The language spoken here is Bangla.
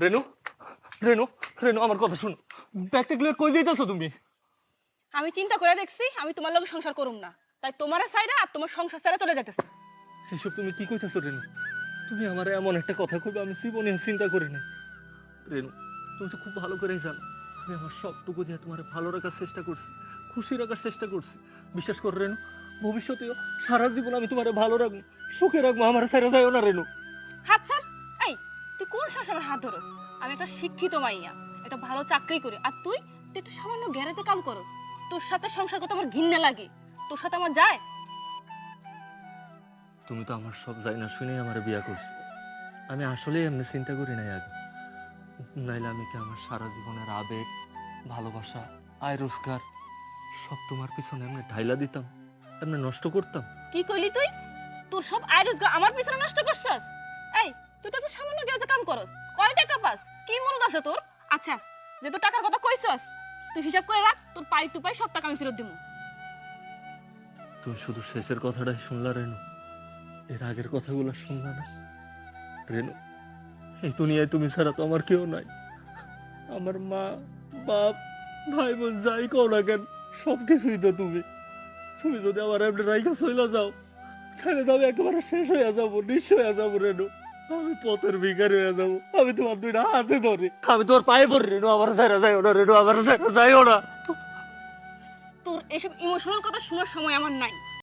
রেনু রেনু রেনু আমার কথা শুনো, ব্যাগটা গুলো কই যাইতাছো তুমি? আমি চিন্তা করে দেখছি আমি তোমার লগে সংসার করুম না, তাই তোমার সাইরা আর তোমার সংসার সাইরা চলে যাইতেছে। এসব তুমি কি কইতাছো রেনু? তুমি আমার এমন একটা কথা কইবে আমি জীবনে চিন্তা করি নাই। রেনু তুমি তো খুব ভালো করেই জানো আমি আমার সবটুকু দিয়ে তোমার ভালো রাখার চেষ্টা করছি, খুশি রাখার চেষ্টা করছি। বিশ্বাস করো রেনু, ভবিষ্যতেও সারা জীবন আমি তোমার ভালো রাখবো, সুখে রাখবো, আমার ছেড়ে যাইও না রেনু। হাত ছাড়। এই তুই কোন শাসনের হাত ধরস? আমি একটা শিক্ষিত মাইয়া, একটা ভালো চাকরি করি, আর তুই তুই একটা সামান্য গ্যারেজে কাম করস। তোর সাথে সংসার করতে আমার ঘৃণা লাগে, তোর সাথে আমার যায়। তুমি তো আমার সব যাই না শুনে আমার বিয়া করছো। আমি আসলেই এমনি চিন্তা করি নাই আগে, নাইলে আমি কি আমার সারা জীবনের আবেগ, ভালোবাসা, আয় রোজগার সব তোমার পিছনে এমনি ঢাইলা দিতাম, এমনি নষ্ট করতাম? কি কইলি তুই? তোর সব আয় রোজগার আমার পিছনে নষ্ট করছস? এই তুই তো একটা সামান্য গ্যারেজে কাম করস, কয় টাকা পাস? কি মূল্য আছে তোর? আচ্ছা, যে তোর টাকার কথা কইছস তুই হিসাব করে রাখ, তোর পাই টু পাই সব টাকা আমি ফেরত দিমু। তুমি শুধু শেষের কথাটাই শুনলা রেনু, এর আগের কথাগুলো শুনলা না? রেনু, এই দুনিয়ায় তুমি ছাড়া তো আমার কেউ নাই। আমার মা, বাপ, ভাই বোন যাই কও না কেন সব কিছুই তো তুমি। তুমি যদি আমার এমনি রাইখা চইলা যাও তাহলে তো আমি একেবারে শেষ হয়ে যাবো, নিঃস্ব হয়ে যাবো রেনু। আমি পথের ভিখারি হয়ে যাবো। আমি তোমার দুইটা হাতে ধরি, আমি তোমার পায়ে পড়ি রেনু, আমার ছেড়ে যাইও না রেনু, আমার ছেড়ে যাইও না। তোর এসব ইমোশনাল কথা শোনার সময় আমার নাই।